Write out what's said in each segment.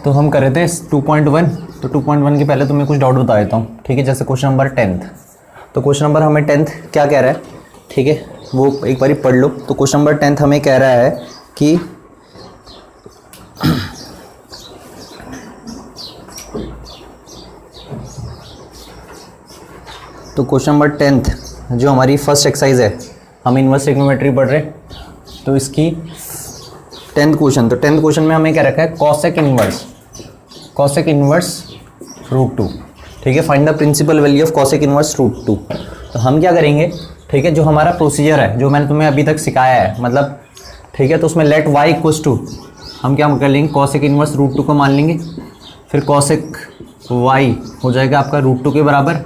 तो हम कर रहे थे 2.1, तो 2.1 के पहले तुम्हें कुछ डाउट बता देता हूँ, ठीक है। जैसे क्वेश्चन नंबर 10th, तो क्वेश्चन नंबर हमें 10th क्या कह रहा है, ठीक है, वो एक बारी पढ़ लो। तो क्वेश्चन नंबर 10th हमें कह रहा है कि तो क्वेश्चन नंबर 10th जो हमारी फर्स्ट एक्सरसाइज है, हम इनवर्स ट्रिग्नोमेट्री पढ़ रहे हैं, तो इसकी 10th क्वेश्चन, तो 10th क्वेश्चन में हमें क्या रखा है, कॉसेक इनवर्स रूट 2, ठीक है। Find the principal value of cosec inverse root 2। तो हम क्या करेंगे, ठीक है, जो हमारा प्रोसीजर है, जो मैंने तुम्हें अभी तक सिखाया है, मतलब ठीक है, तो उसमें लेट y इक्वल्स टू, हम क्या कर लेंगे, कॉसेक इनवर्स रूट 2 को मान लेंगे, फिर कॉसेक y हो जाएगा आपका रूट 2 के बराबर,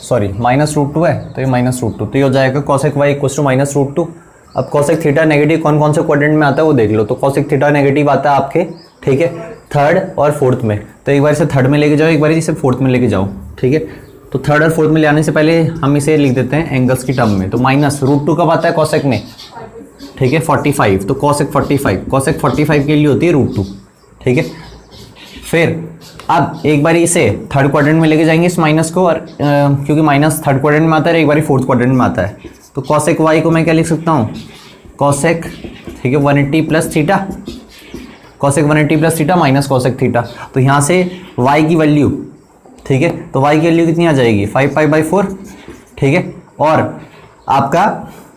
सॉरी माइनस रूट 2 है, तो ये माइनस रूट 2, तो ये हो जाएगा cosec y equals to minus root 2। अब कॉसेक थीटा नेगेटिव कौन कौन से क्वाड्रेंट में आता है वो देख लो। तो कॉसेक थीटा नेगेटिव आता है आपके, ठीक है, थर्ड और फोर्थ में, तो एक बार इसे थर्ड में लेके जाओ, एक बार इसे फोर्थ में लेके जाओ, ठीक है। तो थर्ड और फोर्थ में ले आने से पहले हम इसे लिख देते हैं एंगल्स की टर्म में। तो माइनस रूट 2 कब आता है कॉसेक में, ठीक है, 45, तो कॉसेक 45 के लिए होती है रूट 2, ठीक है। फिर अब एक बार इसे थर्ड क्वाड्रेंट में लेके जाएंगे इस माइनस को, और क्योंकि माइनस थर्ड क्वाड्रेंट में आता है, एक बार फोर्थ क्वाड्रेंट में आता है, तो कॉसेक y को मैं क्या लिख सकता हूँ, कॉसेक, ठीक है, 180 plus theta, cosec 180 plus theta minus cosec theta. तो यहाँ से y की वैल्यू, ठीक है, तो y की वैल्यू कितनी आ जाएगी, 5π/4, ठीक है। और आपका,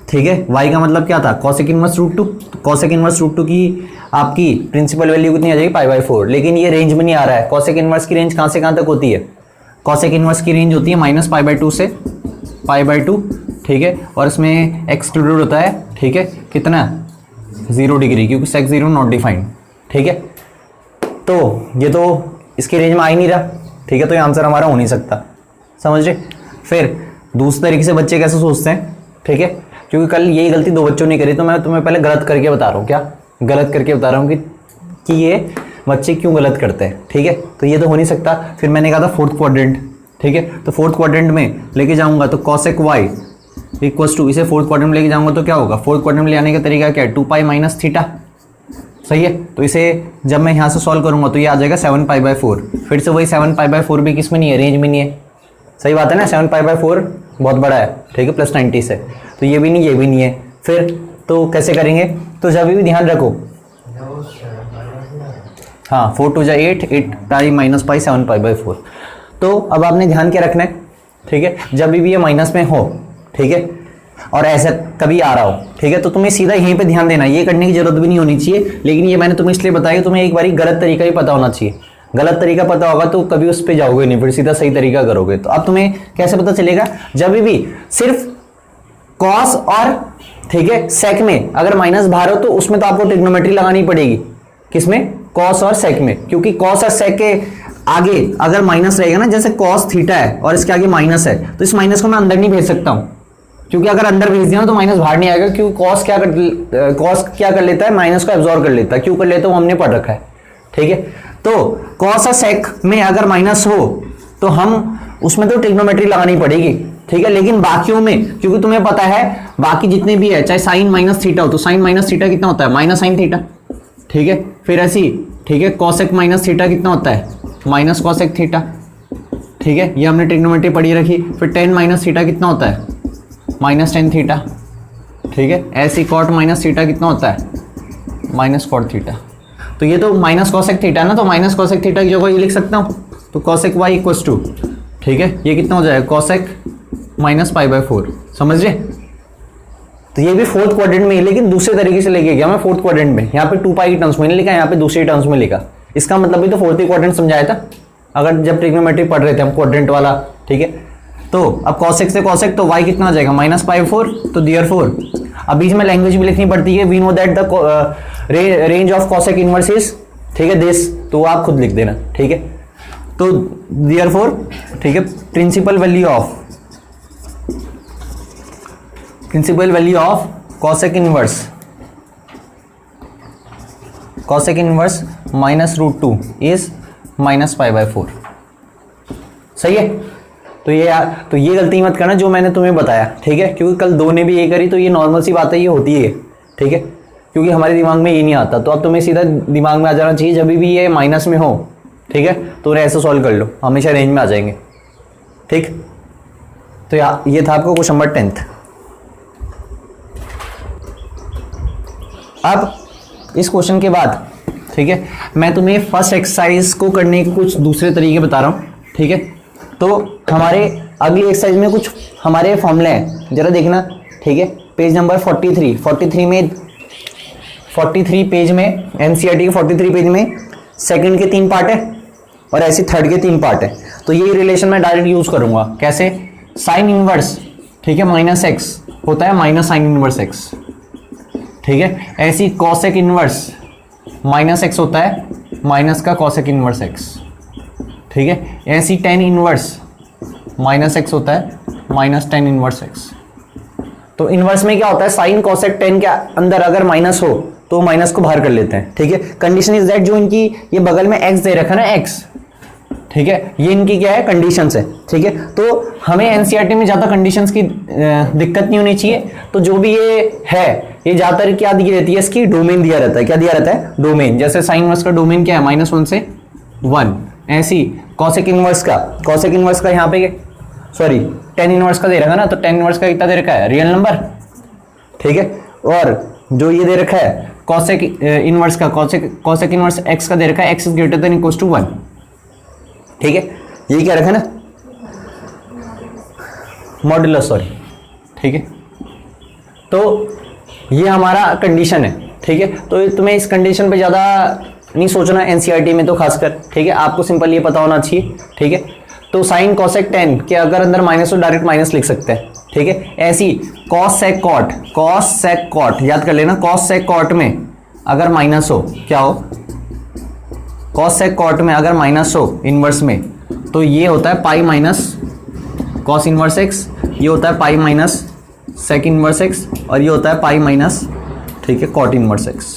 ठीक है, y का मतलब क्या था, cosec inverse root 2, cosec inverse root 2 की आपकी प्रिंसिपल वैल्यू कितनी आ जाएगी, π/4। लेकिन ये रेंज में नहीं आ रहा है, कॉसेक इनवर्स की रेंज कहाँ से कहाँ तक होती है, कॉसेक इनवर्स की रेंज होती है -π/2 से π/2, ठीक है, और इसमें एक्सक्लूडेड होता है, ठीक है, कितना 0 डिग्री, क्योंकि सेक 0 नॉट डिफाइंड, ठीक है। तो ये तो इसकी रेंज में आ ही नहीं रहा, ठीक है, तो ये आंसर हमारा हो नहीं सकता, समझ रहे। फिर दूसरे तरीके से बच्चे कैसे सोचते हैं, ठीक है, क्योंकि कल यही गलती दो बच्चों ने करी, तो मैं तुम्हें पहले गलत करके बता रहा हूँ, क्या गलत करके बता रहा हूँ कि ये बच्चे क्यों गलत करते हैं, ठीक है। तो ये तो हो नहीं सकता। फिर मैंने कहा था फोर्थ क्वाड्रेंट, ठीक है, तो फोर्थ क्वाड्रेंट में लेके जाऊंगा तो कॉसेक y इक्वल्स टू, इसे फोर्थ क्वाड्रेंट में लेके जाऊंगा तो क्या होगा, फोर्थ क्वाड्रेंट में ले आने का तरीका क्या है, 2π माइनस थीटा, सही है। तो इसे जब मैं यहाँ से सॉल्व करूंगा तो ये आ जाएगा 7π/4, फिर से वही 7π/4 भी किस में नहीं है, रेंज में नहीं है, सही बात है ना, 7π/4 बहुत बड़ा है, ठीक है, प्लस 90 से, तो ये भी नहीं, ये भी नहीं है। फिर तो कैसे करेंगे, तो जब भी ध्यान रखो, हाँ 4 2 8, 8π माइनस पाई 7π/4। तो अब आपने ध्यान क्या रखना है, ठीक है, जब भी ये माइनस में हो, ठीक है, और ऐसा कभी आ रहा हो, ठीक है, तो तुम्हें सीधा यहीं पे ध्यान देना, ये करने की जरूरत भी नहीं होनी चाहिए, लेकिन ये मैंने तुम्हें इसलिए बताया, तुम्हें एक बारी गलत तरीका ही पता होना चाहिए। गलत तरीका पता होगा तो कभी उस पर जाओगे नहीं, फिर सीधा सही तरीका करोगे। तो अब तुम्हें कैसे पता चलेगा, जब भी सिर्फ कॉस और, ठीक है, सेक में अगर माइनस बाहर हो तो उसमें तो आपको ट्रिग्नोमेट्री लगानी पड़ेगी, किसमें, कॉस और सेक में, क्योंकि कॉस और सेक के आगे अगर माइनस रहेगा ना, जैसे कॉस थीटा है और इसके आगे माइनस है, तो इस माइनस को मैं अंदर नहीं भेज सकता हूं, क्योंकि अगर अंदर भेज दिया ना तो माइनस बाहर नहीं आएगा, क्योंकि कॉस क्या कर लेता है, माइनस को एब्जॉर्ब कर लेता है। क्यों कर लेता है वो हमने पढ़ रखा है, ठीक है। तो कॉस और सेक में अगर माइनस हो तो हम उसमें तो ट्रिग्नोमेट्री लगानी पड़ेगी, ठीक है, लेकिन बाकियों में, क्योंकि तुम्हें पता है बाकी जितने भी है, चाहे साइन माइनस थीटा हो, तो साइन माइनस थीटा कितना होता है, माइनस साइन थीटा, ठीक है। फिर ऐसी, ठीक है, कॉसेक माइनस थीटा कितना होता है, माइनस कॉसेक थीटा, ठीक है, ये हमने ट्रिग्नोमेट्री पढ़ी रखी। फिर टेन माइनस थीटा कितना होता है, माइनस टेन थीटा, ठीक है। ऐसी कॉट माइनस थीटा कितना होता है, माइनस कॉट थीटा। तो ये तो माइनस कॉसेक थीटा ना, तो माइनस कॉसेक थीटा की जगह ये लिख सकता हूँ, तो कॉसेक y इक्वल्स टू, ठीक है, ये कितना हो जाएगा, कॉसेक माइनस π/4, समझ रहे। तो ये भी फोर्थ क्वाड्रेंट में है, लेकिन दूसरे तरीके से लेके गया मैं फोर्थ क्वाड्रेंट में, यहाँ पे 2π की टर्म्स में नहीं लिखा, यहाँ पे दूसरी टर्म्स में लिखा। इसका मतलब भी तो फोर्थ क्वाड्रेंट समझाया था अगर जब ट्रिग्नोमेट्री पढ़ रहे थे हम, क्वाड्रेंट वाला, ठीक है। तो अब कॉसेक से कॉसेक, तो y कितना आ जाएगा, -π/4, तो देयरफॉर अब बीच में लैंग्वेज भी लिखनी पड़ती है, we know that the range of cosec inverse is, ठीक है, दिस, तो आप खुद लिख देना, ठीक है। तो देयरफॉर, ठीक है, principal value of cosec inverse -√2 is -π/4, सही है। तो ये गलती मत करना जो मैंने तुम्हें बताया, ठीक है, क्योंकि कल दो ने भी ये करी, तो ये नॉर्मल सी बात है, ये होती है, ठीक है। क्योंकि हमारे दिमाग में ये नहीं आता। तो अब तुम्हें सीधा दिमाग में आ जाना चाहिए जब भी ये माइनस में हो, ठीक है, तो उन्हें ऐसे सॉल्व कर लो, हमेशा रेंज में आ जाएंगे। ठीक, तो ये था आपका क्वेश्चन नंबर 10। अब इस क्वेश्चन के बाद, ठीक है, मैं तुम्हें फर्स्ट एक्सरसाइज को करने के कुछ दूसरे तरीके बता रहा हूं, ठीक है। तो हमारे अगली एक्सरसाइज में कुछ हमारे फॉर्मूले हैं, जरा देखना, ठीक है। पेज नंबर 43 में 43 पेज में एनसीईआरटी के 43 पेज में सेकंड के 3 पार्ट है और ऐसे थर्ड के 3 पार्ट है। तो ये रिलेशन मैं डायरेक्ट यूज करूंगा। कैसे? साइन इनवर्स, ठीक है, माइनस एक्स होता है माइनस साइन इनवर्स एक्स, ठीक है। ऐसी कॉसेक इनवर्स माइनस एक्स होता है माइनस का कॉसेक इनवर्स एक्स, ठीक है। ऐसी टेन इनवर्स माइनस एक्स होता है माइनस टेन इनवर्स एक्स। तो इनवर्स में क्या होता है, साइन कॉसेक टेन के अंदर अगर माइनस हो तो माइनस को बाहर कर लेते हैं, ठीक है। कंडीशन इज दैट जो इनकी ये बगल में एक्स दे रखा है ना, एक्स, ठीक है, ये इनकी क्या है, कंडीशंस है, ठीक है। तो हमें एनसीईआरटी में ज्यादा कंडीशंस की दिक्कत नहीं होनी चाहिए। तो जो भी ये है, ये ज्यादातर क्या दी रहती है, इसकी डोमेन दिया रहता है। क्या दिया रहता है? डोमेन। जैसे साइन इनवर्स का डोमेन क्या है, -1 से 1। ऐसी कॉसेक इनवर्स का यहाँ पे सॉरी टेन इनवर्स का दे रखा है ना, तो टेन इनवर्स का कितना दे रखा है, रियल नंबर, ठीक है। और जो ये दे रखा है कॉसेक इनवर्स का, कॉसेक इनवर्स एक्स का दे रखा है, X is greater than equal to 1, ठीक है। ये क्या रखा है ना, मॉड्यूलस, सॉरी, ठीक है। तो ये हमारा कंडीशन है, ठीक है। तो तुम्हें इस कंडीशन पे ज्यादा नहीं सोचना एनसीईआरटी में, तो खासकर, ठीक है, आपको सिंपल ये पता होना चाहिए, ठीक है। तो साइन कॉसेक टेन के अगर अंदर माइनस हो डायरेक्ट माइनस लिख सकते हैं, ठीक है। ऐसी कॉस सेक कॉट याद कर लेना, कॉस सेक कॉट में अगर माइनस हो, क्या हो, कॉस सेक कॉट में अगर माइनस हो इनवर्स में, तो ये होता है pi minus cos inverse X, ये होता है pi minus sec inverse X, और ये होता है पाई माइनस, ठीक है, कॉट इनवर्स एक्स,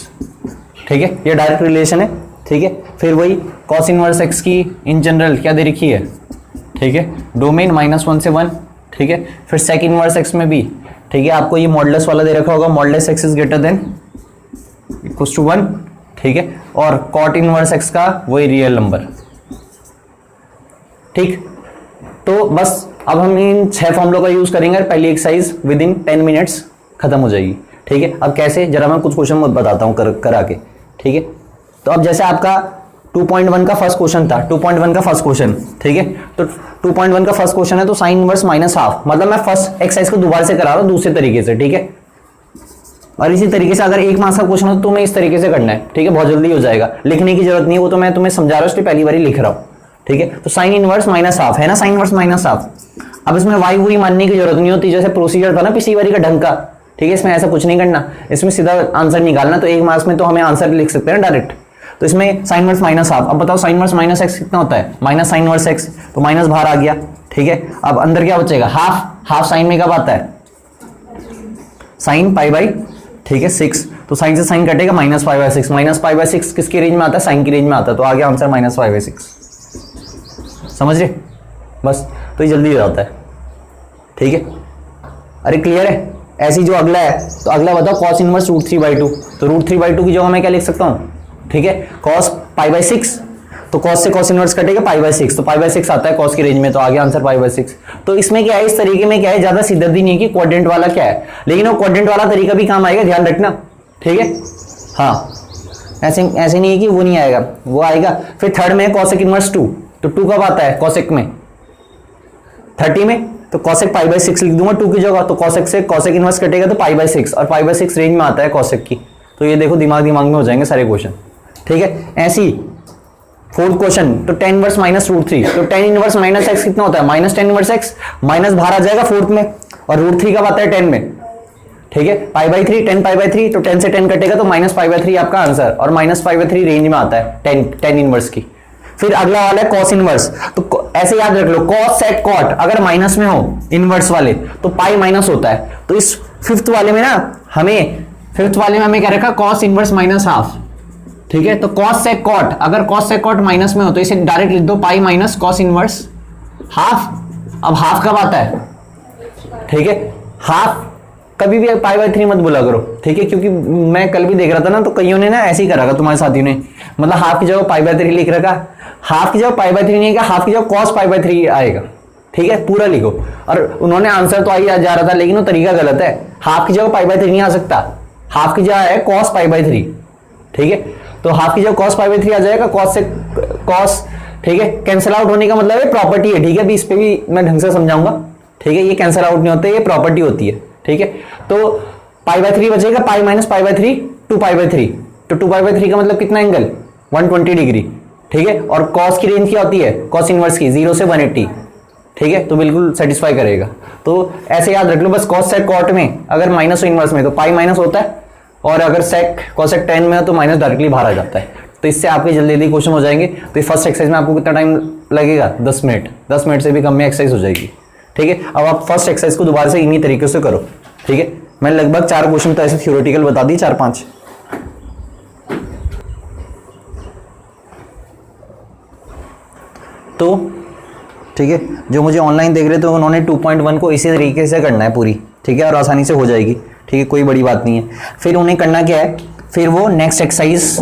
ठीक है। ये डायरेक्ट रिलेशन है, ठीक है। फिर वही कॉस इनवर्स एक्स की इन जनरल क्या दे रखी है, ठीक है, डोमेन -1 से 1, ठीक है। फिर सेक इनवर्स एक्स में भी, ठीक है, आपको ये मॉडुलस वाला दे रखा होगा, modulus X is greater than equal to 1, ठीक है। और कॉट इनवर्स एक्स का वही रियल नंबर, ठीक। तो बस अब हम इन 6 फॉर्मूलों का यूज करेंगे। पहली एक्सरसाइज विद इन 10 मिनट्स खत्म हो जाएगी, ठीक है। अब कैसे, जरा मैं कुछ क्वेश्चन बताता हूं करा के, ठीक है। तो अब जैसे आपका 2.1 का फर्स्ट क्वेश्चन था, 2.1 का फर्स्ट क्वेश्चन, ठीक है। तो 2.1 का फर्स्ट क्वेश्चन है, तो साइन इनवर्स -1/2, मतलब मैं फर्स्ट एक्सरसाइज को दोबारा से करा रहा हूं दूसरे तरीके से, ठीक है। और इसी तरीके से अगर 1 मार्क्स का क्वेश्चन हो तो तुम्हें इस तरीके से करना है, ठीक है, बहुत जल्दी हो जाएगा, लिखने की जरूरत नहीं है, वो तो मैं तुम्हें समझा रहा हूं, इसलिए पहली बार लिख रहा हूं, ठीक है। तो साइन इनवर्स -1/2 है ना, साइन इनवर्स -1/2। अब इसमें वाई वही मानने की जरूरत नहीं होती, जैसे प्रोसीजर था ना पिछली बारी का ढंग का, ठीक है। इसमें ऐसा कुछ नहीं करना, इसमें सीधा आंसर निकालना। तो 1 मार्क्स में तो हमें आंसर लिख सकते हैं डायरेक्ट। तो इसमें साइन इनवर्स -1/2। अब बताओ साइन इनवर्स माइनस एक्स कितना होता है, माइनस साइन इनवर्स एक्स, तो माइनस बाहर आ गया, ठीक है। अब अंदर क्या बचेगा, हाफ साइन में कब आता है, साइन पाई बाई, ठीक है, 6। तो साइन से साइन कटेगा, -π/6, -π/6 किसकी रेंज में आता है, साइन की रेंज में आता है। तो आ गया आंसर -π/6, समझ रहे, बस। तो ये जल्दी हो जाता है, ठीक है। अरे क्लियर है। ऐसी जो अगला है, तो अगला बताओ कॉस इनवर्स √3/2। तो √3/2 की जगह मैं क्या लिख सकता हूँ, ठीक है, कॉस π/6, तो कॉस से कॉस इनवर्स कटेगा π/6, तो π/6 आता है कॉस की रेंज में, तो आ गया आंसर π/6। तो इसमें क्या है, इस तरीके में क्या है, ज्यादा सिद्धांत नहीं है कि क्वाड्रेंट वाला क्या है, लेकिन वो क्वाड्रेंट वाला तरीका भी काम आएगा, ध्यान रखना, ठीक है। हाँ, ऐसे नहीं है कि वो नहीं आएगा, वो आएगा। फिर थर्ड में कॉसेक इनवर्स 2, तो 2 कब आता है कॉसेक में, 30 में, तो कॉसेक π/6 लिख दूंगा 2 की जगह। तो कॉसेक से कॉसेक इनवर्स कटेगा तो π/6, और π/6 रेंज में आता है कॉसेक की। तो ये देखो दिमाग में हो जाएंगे सारे क्वेश्चन, ठीक है। ऐसी फोर्थ क्वेश्चन, तो tan इनवर्स -√3, तो tan इनवर्स -x कितना होता है, -tan इनवर्स x, माइनस बाहर आ जाएगा फोर्थ में, और √3 कब आता है 10 में, ठीक है, π/3, tan π/3, तो 10 से 10 कटेगा तो -π/3 आपका आंसर, और -π/3 रेंज में आता है tan इनवर्स की। फिर अगला वाला है कॉस इनवर्स, तो ऐसे याद रख लो, कॉस सेक कॉट अगर माइनस में हो इनवर्स वाले तो पाई माइनस होता है। तो इस फिफ्थ वाले में हमें क्या रखा, कॉस इनवर्स -1/2, ठीक है। तो कॉस सेक कॉट, अगर कॉस सेक कॉट माइनस में हो तो इसे डायरेक्ट लिख दो पाई माइनस कॉस इनवर्स हाफ। अब हाफ कब आता है, ठीक है, हाफ कभी भी पाई बाय 3 मत बोला करो, ठीक है, क्योंकि मैं कल भी देख रहा था ना, तो कईयों ने ना ऐसे ही करा था तुम्हारे साथियों ने, मतलब हाफ की जगह पाई बाय 3 लिख रखा, हाफ की जगह पाई बाय 3 नहीं आएगा, हाफ की जगह कॉस पाई बाय 3 आएगा, ठीक है, पूरा लिखो। और उन्होंने आंसर तो आई जा रहा था, लेकिन वो तरीका गलत है, हाफ की जगह पाई बाय 3 नहीं आ सकता, हाफ की जगह है कॉस पाई बाय 3, ठीक है, तो हाफ की जगह कॉस पाई बाय 3 आ जाएगा, कॉस से कॉस, ठीक है, कैंसिल आउट होने का मतलब है प्रॉपर्टी है, ठीक है, अभी इस पे भी मैं ढंग से समझाऊंगा, ठीक है, ये कैंसिल आउट नहीं होते, ये प्रॉपर्टी होती है, ठीक है। तो पाई बाय 3 बचेगा, pi minus pi by 3 2 pi by 3, तो 2 पाई बाय 3 का मतलब कितना एंगल 120 डिग्री, ठीक है, और कॉस की रेंज क्या होती है, कॉस इनवर्स की 0 से 180, ठीक है, तो बिल्कुल सेटिस्फाई करेगा। तो ऐसे याद रख लो बस, कॉस सेक कॉट में अगर माइनस हो इनवर्स में तो पाई माइनस होता है, और अगर सेक कॉसेक टेन में हो तो माइनस डायरेक्टली बाहर आ जाता है। तो इससे आपके जल्दी जल्दी क्वेश्चन हो जाएंगे। तो ये फर्स्ट एक्सरसाइज में आपको कितना टाइम लगेगा, 10 मिनट, 10 मिनट से भी कम में एक्सरसाइज हो जाएगी, ठीक है। अब आप फर्स्ट एक्सरसाइज को दोबारा से इन्हीं तरीके से करो, ठीक है। मैंने लगभग 4 क्वेश्चन तो ऐसे थ्योरेटिकल बता दिए, 4-5। तो ठीक है, जो मुझे ऑनलाइन देख रहे थे उन्होंने 2.1 को इसी तरीके से करना है पूरी, ठीक है, और आसानी से हो जाएगी, ठीक है, कोई बड़ी बात नहीं है। फिर उन्हें करना क्या है, फिर वो नेक्स्ट एक्सरसाइज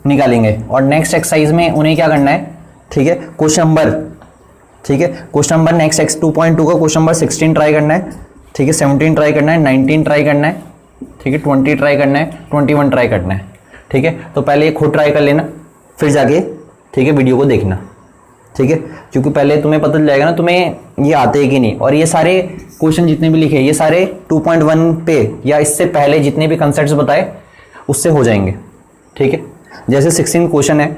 निकालेंगे, और नेक्स्ट एक्सरसाइज में उन्हें क्या करना है, ठीक है, क्वेश्चन नंबर, ठीक है, क्वेश्चन नंबर नेक्स्ट 2.2 का क्वेश्चन नंबर 16 ट्राई करना है, ठीक है, 17 ट्राई करना है, 19 ट्राई करना है, ठीक है, 20 ट्राई करना है, 21 ट्राई करना है, ठीक है। तो पहले ये खुद ट्राई कर लेना, फिर जाके, ठीक है, वीडियो को देखना, ठीक है, क्योंकि पहले तुम्हें पता चल जाएगा ना तुम्हें ये आते हैं कि नहीं। और ये सारे क्वेश्चन जितने भी लिखे ये सारे 2.1 पे या इससे पहले जितने भी कंसेप्ट्स बताए उससे हो जाएंगे, ठीक है। जैसे 16 क्वेश्चन है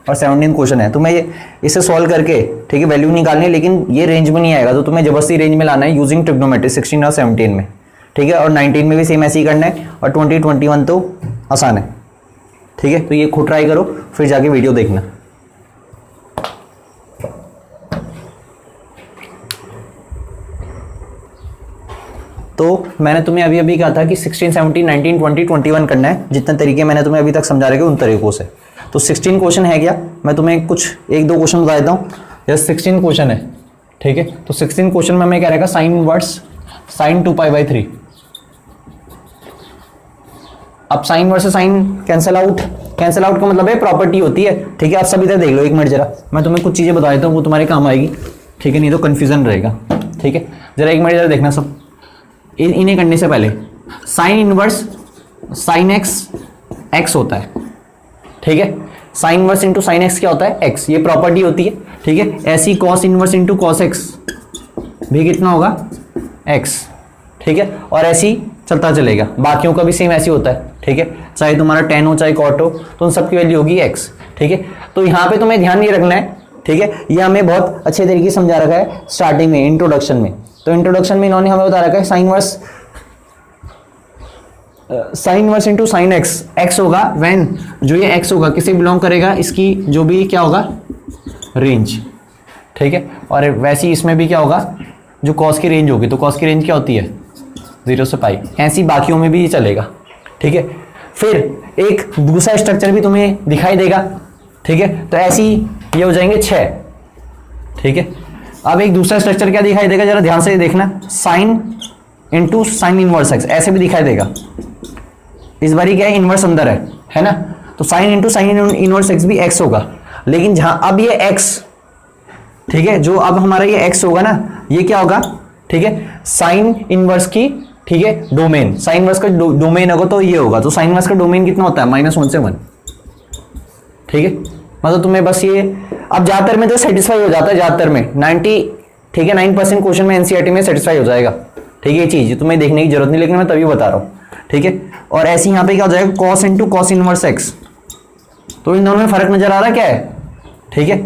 और 17 क्वेश्चन है, तुम्हें इसे सॉल्व करके, ठीक है, वैल्यू निकालनी है, लेकिन ये रेंज में नहीं आएगा, तो तुम्हें जबरदस्ती रेंज में लाना है यूजिंग ट्रिग्नोमेट्री 16 और 17 में, ठीक है, और 19 में भी सेम ऐसे ही करना है, और 21 तो आसान है, ठीक है। तो ये खुद ट्राई करो, फिर जाके वीडियो देखना। तो मैंने तुम्हें अभी अभी कहा था कि 16, 17, 19, 20, 21 करना है, जितने तरीके मैंने तुम्हें अभी तक समझा रखे उन तरीकों से। तो 16 क्वेश्चन है क्या, मैं तुम्हें कुछ 1-2 क्वेश्चन बता देता हूँ। जैसे 16 क्वेश्चन है, ठीक है, तो 16 क्वेश्चन में हमें क्या रहेगा, sine inverse sine 2 pi by 3। अब साइन इनवर्स से sine cancel out, cancel out का मतलब है प्रॉपर्टी होती है, ठीक है। आप सभी इधर देख लो, 1 मिनट जरा, मैं तुम्हें कुछ चीज़ें बता देता हूँ, वो तुम्हारे काम आएगी, ठीक है, नहीं तो कन्फ्यूजन रहेगा, ठीक है। जरा 1 मिनट जरा देखना सब, इन्हें करने से पहले साइन इनवर्स साइन एक्स होता है, ठीक है, sine inverse into sine x क्या होता है, एक्स, ये प्रॉपर्टी होती है, ठीक है। ऐसी cos inverse into cos x भी कितना होगा, एक्स, ठीक है, और ऐसी चलता चलेगा, बाकियों का भी सेम ऐसी होता है, ठीक है, चाहे तुम्हारा टेन हो चाहे कॉट हो, तो उन सबकी वैल्यू होगी एक्स, ठीक है। तो यहाँ पे तुम्हें ध्यान ये रखना है, ठीक है, ये हमें बहुत अच्छे तरीके से समझा रखा है स्टार्टिंग में, इंट्रोडक्शन में। तो इंट्रोडक्शन में इन्होंने हमें बता रखा है sine inverse into sine x, x होगा व्हेन, जो ये एक्स होगा किसे बिलोंग करेगा, इसकी जो भी क्या होगा रेंज, ठीक है, और वैसे ही इसमें भी क्या होगा, जो कॉस की रेंज होगी, तो कॉस की रेंज क्या होती है 0 से पाई, ऐसी बाकियों में भी ये चलेगा, ठीक है। फिर एक दूसरा स्ट्रक्चर भी तुम्हें दिखाई देगा, ठीक है, तो ऐसी ये हो जाएंगे 6, ठीक है। अब एक दूसरा स्ट्रक्चर क्या दिखाई देगा, जरा ध्यान से देखना, sine into sine inverse x, ऐसे भी दिखाई देगा, इस बारी क्या है इनवर्स अंदर है ना, तो sine into sine inverse x भी एक्स होगा, लेकिन जहां अब ये एक्स, ठीक है, जो अब हमारा ये एक्स होगा ना, ये क्या होगा, ठीक है, साइन इनवर्स की, ठीक है, डोमेन, साइन इनवर्स का डोमेन होगा तो ये होगा, तो साइन इनवर्स का डोमेन कितना होता है -1 से 1, ठीक है। मतलब तुम्हें बस ये अब ज्यादातर में तो सेटिस्फाई हो जाता है, ज्यादातर में 90, ठीक है, 9% क्वेश्चन में एनसीईआरटी में सेटिस्फाई हो जाएगा, ठीक है, ये चीज तुम्हें देखने की जरूरत नहीं, लेकिन मैं तभी बता रहा हूँ, ठीक है। और ऐसे यहाँ पे क्या हो जाएगा, cos into cos inverse x, तो इन दोनों में फर्क नजर आ रहा है क्या है, ठीक है,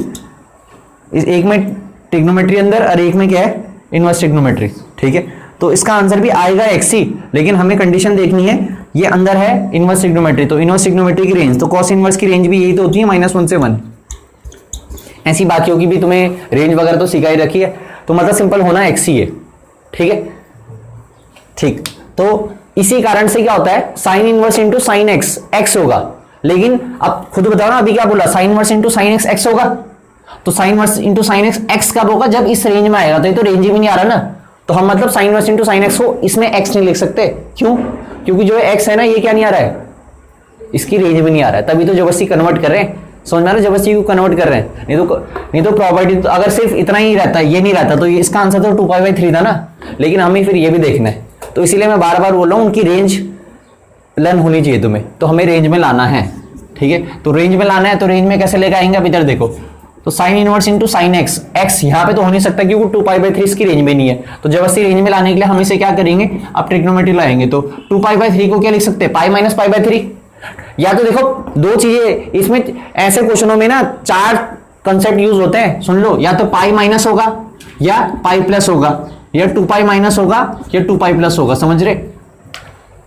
इस एक में ट्रिग्नोमेट्री अंदर और एक में क्या है इनवर्स ट्रिग्नोमेट्री, ठीक है। तो इसका आंसर भी आएगा एक्स ही, लेकिन हमें कंडीशन देखनी है, ये अंदर है इनवर्स ट्रिग्नोमेट्री, तो इनवर्स ट्रिग्नोमेट्री की रेंज, तो कॉस इनवर्स की रेंज भी यही तो होती है -1 से 1, ऐसी बाकियों की भी तुम्हें रेंज वगैरह तो सिखाई रखी है, तो मतलब सिंपल होना एक्स ही है, ठीक है, ठीक। तो इसी कारण से क्या होता है, sine inverse into sine x x होगा, लेकिन अब खुद बताओ ना, अभी क्या बोला, sign inverse into sine x x होगा, तो sine inverse into sine x x कब होगा, जब इस रेंज में आएगा, तो ये तो रेंज में नहीं आ रहा ना, तो हम मतलब sign inverse into sine x को इसमें एक्स नहीं लिख सकते, क्यों? क्योंकि जो एक्स है ना ये क्या नहीं आ रहा है, इसकी रेंज में नहीं आ रहा है, तभी तो जबरदस्ती कन्वर्ट कर रहे हैं। समझ में आ रहा है जबरदस्ती को कन्वर्ट कर रहे हैं, नहीं तो प्रॉपर्टी तो अगर सिर्फ इतना ही रहता, ये नहीं रहता, तो इसका आंसर तो 2π/3 था ना। लेकिन हमें फिर ये भी देखना है, तो इसीलिए मैं बार बार बोल रहा हूँ उनकी रेंज लर्न होनी चाहिए तुम्हें, तो हमें रेंज में लाना है। ठीक है, तो रेंज में लाना है, तो रेंज में कैसे लेकर आएंगे? अब इधर देखो, तो sine inverse into sine x, x यहाँ पे तो हो नहीं सकता क्योंकि 2π/3 इसकी रेंज में नहीं है, तो जबरदस्ती रेंज में लाने के लिए हम इसे क्या करेंगे? अब ट्रिग्नोमेट्री लाएंगे, तो 2π/3 को क्या लिख सकते हैं? π-π/3। या तो देखो दो चीजें इसमें, ऐसे क्वेश्चनों में ना 4 कंसेप्ट यूज होते हैं, सुन लो, या तो पाई माइनस होगा, या पाई प्लस होगा, या 2π माइनस होगा, या 2π प्लस होगा। समझ रहे?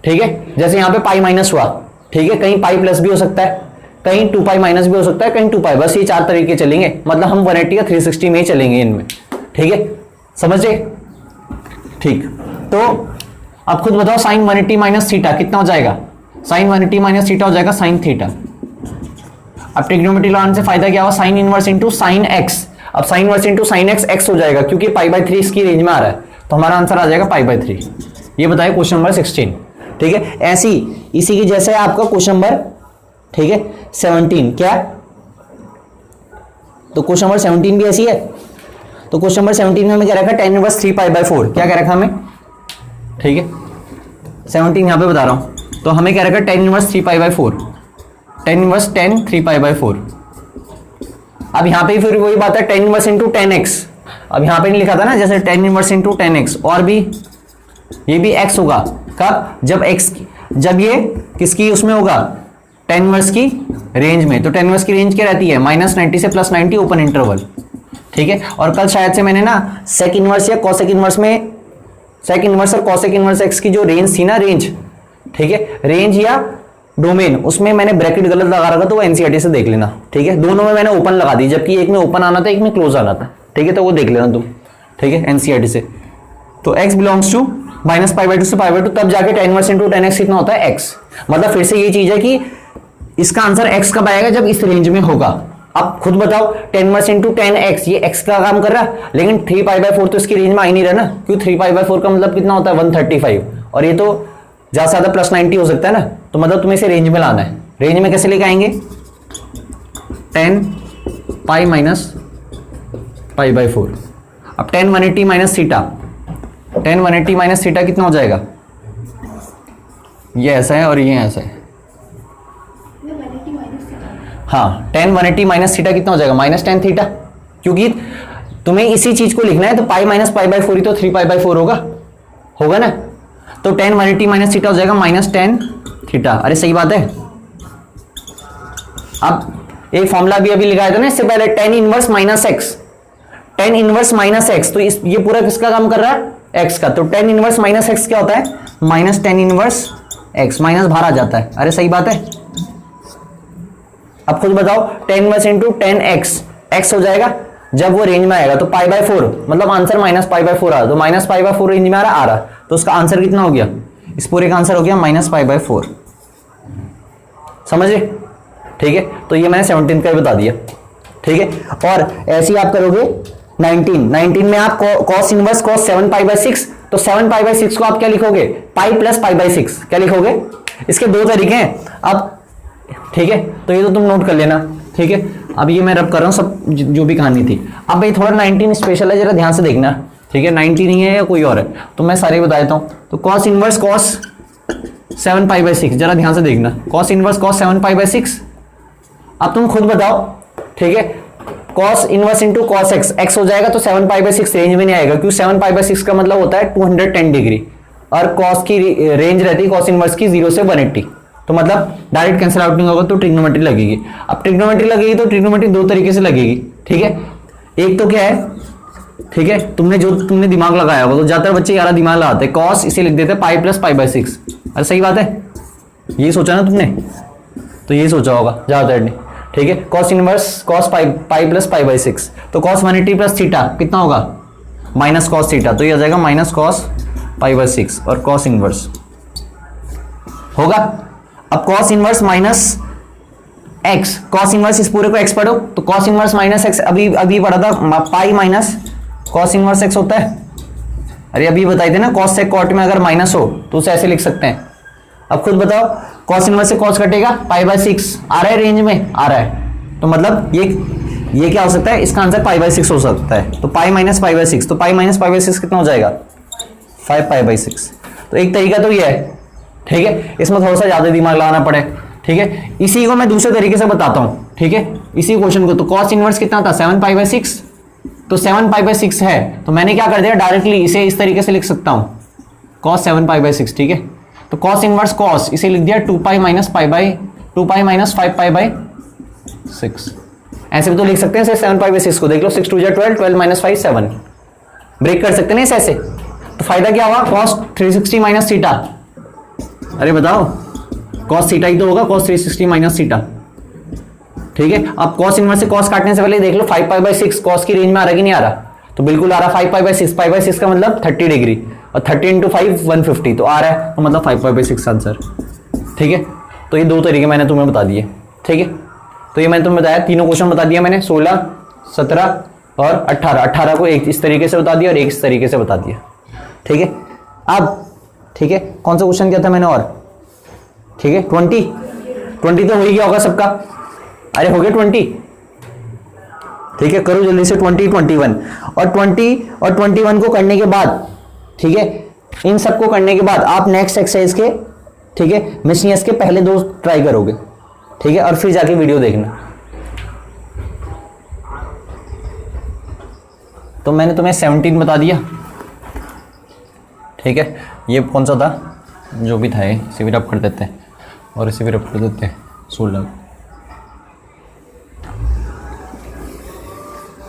ठीक है, जैसे यहाँ पे पाई माइनस हुआ, ठीक है, कहीं पाई प्लस भी हो सकता है, कहीं 2π माइनस भी हो सकता है, कहीं 2π, बस ये 4 तरीके चलेंगे, मतलब हम 180 या 360 में ही चलेंगे इनमें। ठीक है, समझ रहे? ठीक, तो अब खुद बताओ साइन 180 माइनस थीटा कितना हो जाएगा? साइन 180 माइनस थीटा हो जाएगा साइन थीटा। अब ट्रिग्नोमेट्री लगाने से फायदा क्या हुआ? Sine inverse into sine X. अब sine inverse into sine x, X हो जाएगा क्योंकि π/3 इसकी रेंज में आ रहा है, तो हमारा आंसर आ जाएगा π/3। ये बताइए क्वेश्चन नंबर 16। ठीक है, ऐसी इसी की जैसे आपका क्वेश्चन नंबर, ठीक है, 17 क्या? तो क्वेश्चन नंबर 17 भी ऐसी है। तो क्वेश्चन नंबर 17 में हमें क्या रखा? tan inverse 3π/4। क्या क्या रखा हमें? ठीक है, 17 यहां पे बता रहा हूं, तो हमें क्या रखा? tan inverse 3π/4, tan inverse tan 3π/4। अब यहां पे फिर वही बात है, tan inverse into tan x। अब यहां पे नहीं लिखा था ना, जैसे tan inverse into tan x, और भी ये भी x होगा। कब? जब x, जब ये किसकी उसमें होगा? tan इनवर्स की रेंज में। तो tan इनवर्स की रेंज क्या रहती है? -90 से +90 ओपन इंटरवल। ठीक है, और कल शायद से मैंने ना सेक इनवर्स या कॉसेक इनवर्स में, सेक इनवर्स और कॉसेक इनवर्स x की जो रेंज थी ना, रेंज, ठीक है, रेंज या डोमेन, उसमें मैंने ब्रैकेट गलत लगा रखा, तो वो एनसीईआरटी से देख लेना। ठीक है, दोनों में मैंने ओपन लगा दी, जबकि एक में ओपन आना था, एक में क्लोज आना था। ठीक है, तो वो देख लेना तुम। ठीक है, एनसीईआरटी से। तो x बिलोंग्स टू -π/2 से π/2, तब जाके tan inverse into tan x कितना होता है? x। मतलब फिर से ये चीज है कि इसका आंसर x कब आएगा? जब इस रेंज में होगा। अब खुद बताओ, tan inverse into tan x, ये x का काम कर रहा है, लेकिन 3π/4 तो इसकी रेंज में आ ही नहीं रहा ना, क्यों? 3π/4 का मतलब कितना होता है? 135, और ये तो ज्यादा से ज्यादा +90 हो सकता है ना, तो मतलब तुम्हें इसे रेंज में लाना है। रेंज में कैसे लेके आएंगे? tan π minus π/4। अब tan 180 minus theta, tan 180 minus theta कितना हो जाएगा? ये ऐसा है और ये ऐसा है। हाँ, tan 180 माइनस थीटा कितना हो जाएगा? -tan थीटा, क्योंकि तुम्हें इसी चीज को लिखना है, तो पाई माइनस π/4 ही तो 3π/4 होगा ना, तो tan 180 माइनस थीटा हो जाएगा -tan थीटा। अरे सही बात है। अब एक फॉर्मूला भी अभी लिखाया था ना इससे पहले, tan inverse minus x, tan inverse minus x, तो ये पूरा किसका काम कर रहा है? x का। तो tan इनवर्स माइनस एक्स क्या होता है? -tan इनवर्स x, माइनस बाहर आ जाता है। अरे सही बात है। अब खुद बताओ, tan inverse into tan x, x हो जाएगा जब वो रेंज में आएगा, तो π/4, मतलब आंसर -π/4 आ रहा, तो -π/4 रेंज में आ रहा, तो उसका आंसर कितना हो गया? इस पूरे का आंसर हो गया -π/4। समझ रहे? ठीक है, तो ये मैंने 17 का ही बता दिया। ठीक है, और ऐसे ही आप करोगे 19 में आप cos इनवर्स cos 7π/6, तो 7π/6 को आप क्या लिखोगे? Pi plus π/6। क्या लिखोगे? इसके दो तरीके हैं। अब ठीक है, तो ये तो तुम नोट कर लेना। ठीक है, अब ये मैं रब कर रहा हूं सब जो भी कहानी थी। अब भाई थोड़ा 19 स्पेशल है, जरा ध्यान से देखना। ठीक है, 19 ही है या कोई और है, तो मैं सारे बता देता हूं। तो cos इनवर्स cos 7π/6, जरा ध्यान से देखना, cos इनवर्स cos 7π/6। अब तुम खुद बताओ, ठीक है, cos inverse into cos x, x हो जाएगा, तो 7π/6 रेंज में नहीं आएगा, क्योंकि 7π/6 का मतलब होता है 210 डिग्री, और cos की रेंज रहती है cos इनवर्स की 0 से 180, तो मतलब डायरेक्ट कैंसिल आउट नहीं होगा, तो ट्रिग्नोमेट्री लगेगी। अब ट्रिग्नोमेट्री लगेगी तो ट्रिग्नोमेट्री दो तरीके से लगेगी। ठीक है, एक तो क्या है, ठीक है, तुमने दिमाग लगाया होगा, तो ज्यादातर बच्चे यार दिमाग लगाते हैं, cos इसे लिख देते हैं पाई प्लस π/6। अरे सही बात है, यही सोचा ना तुमने, तो यही सोचा होगा ज्यादातर ने। ठीक है, cos inverse cos pi plus π/6, तो cos 180 प्लस थीटा कितना होगा? माइनस cos थीटा, तो ये आ जाएगा माइनस cos π/6 और cos इनवर्स होगा। अब cos inverse minus x, cos inverse इस पूरे को x पढ़ो, तो cos इनवर्स माइनस x अभी पढ़ा था, pi minus cos inverse x होता है। अरे अभी बताई थी ना, कॉस से कॉट में अगर माइनस हो तो उसे ऐसे लिख सकते हैं। अब खुद बताओ, कॉस इनवर्स से कॉस कटेगा, पाई बाय 6 आ रहा है, रेंज में आ रहा है, तो मतलब ये क्या हो सकता है, इसका आंसर पाई बाय 6 हो सकता है। तो पाई माइनस पाई बाय 6, तो पाई माइनस पाई बाय 6 कितना हो जाएगा, 5 पाई बाय 6। तो एक तरीका तो ये है, ठीक है, इसमें थोड़ा सा ज्यादा दिमाग लगाना पड़े, ठीक है। इसी को मैं दूसरे तरीके से बताता हूं, ठीक है, इसी क्वेश्चन को। तो कॉस इनवर्स कितना था, 7 पाई बाय 6, तो 7 पाई बाय 6 है, तो मैंने क्या कर दिया, डायरेक्टली इसे इस तरीके से लिख सकता हूं, कॉस 7 पाई बाय 6, ठीक है। तो कॉस इनवर्स कॉस इसे लिख दिया 2 पाई माइनस 5 पाई बाय 6। ऐसे भी तो लिख सकते हैं 7 पाई बाय 6 को, देख लो 6 2 12, 12 माइनस 5 7, ब्रेक कर सकते हैं इसे ऐसे। तो फायदा क्या होगा, कॉस 360 माइनस थीटा, अरे बताओ, कॉस थीटा ही तो होगा, कॉस 360 माइनस थीटा, ठीक है। अब कॉस इनवर्स से कॉस काटने से पहले देख लो 5 पाई बाय 6 कॉस की रेंज में आ रहा है कि नहीं आ रहा, तो बिल्कुल आ रहा, 5 पाई बाय 6, पाई बाय 6 का मतलब 30 डिग्री, और 30 इंटू 5 150, तो आ रहा है, तो मतलब 5 पाई बाय 6 आंसर, ठीक है। तो ये दो तरीके मैंने तुम्हें बता दिए, ठीक है। तो ये मैंने तुम्हें बताया, तीनों क्वेश्चन बता दिया मैंने, 16 17 और 18 को एक इस तरीके से बता दिया और एक इस तरीके से बता दिया, ठीक है। अब ठीक है, कौन सा क्वेश्चन किया था मैंने और, ठीक है, 20 तो हो ही गया होगा सबका, अरे हो गया 20, ठीक है। करो जल्दी से 20 21 और 20 और 21 को करने के बाद, ठीक है, इन सबको करने के बाद आप नेक्स्ट एक्सरसाइज के, ठीक है, मिसनियस के पहले दो ट्राई करोगे, ठीक है, और फिर जाके वीडियो देखना। तो मैंने तुम्हें 17 बता दिया, ठीक है। ये कौन सा था, जो भी था इसे भी रब कर देते हैं और इसे भी रब कर देते हैं, 16।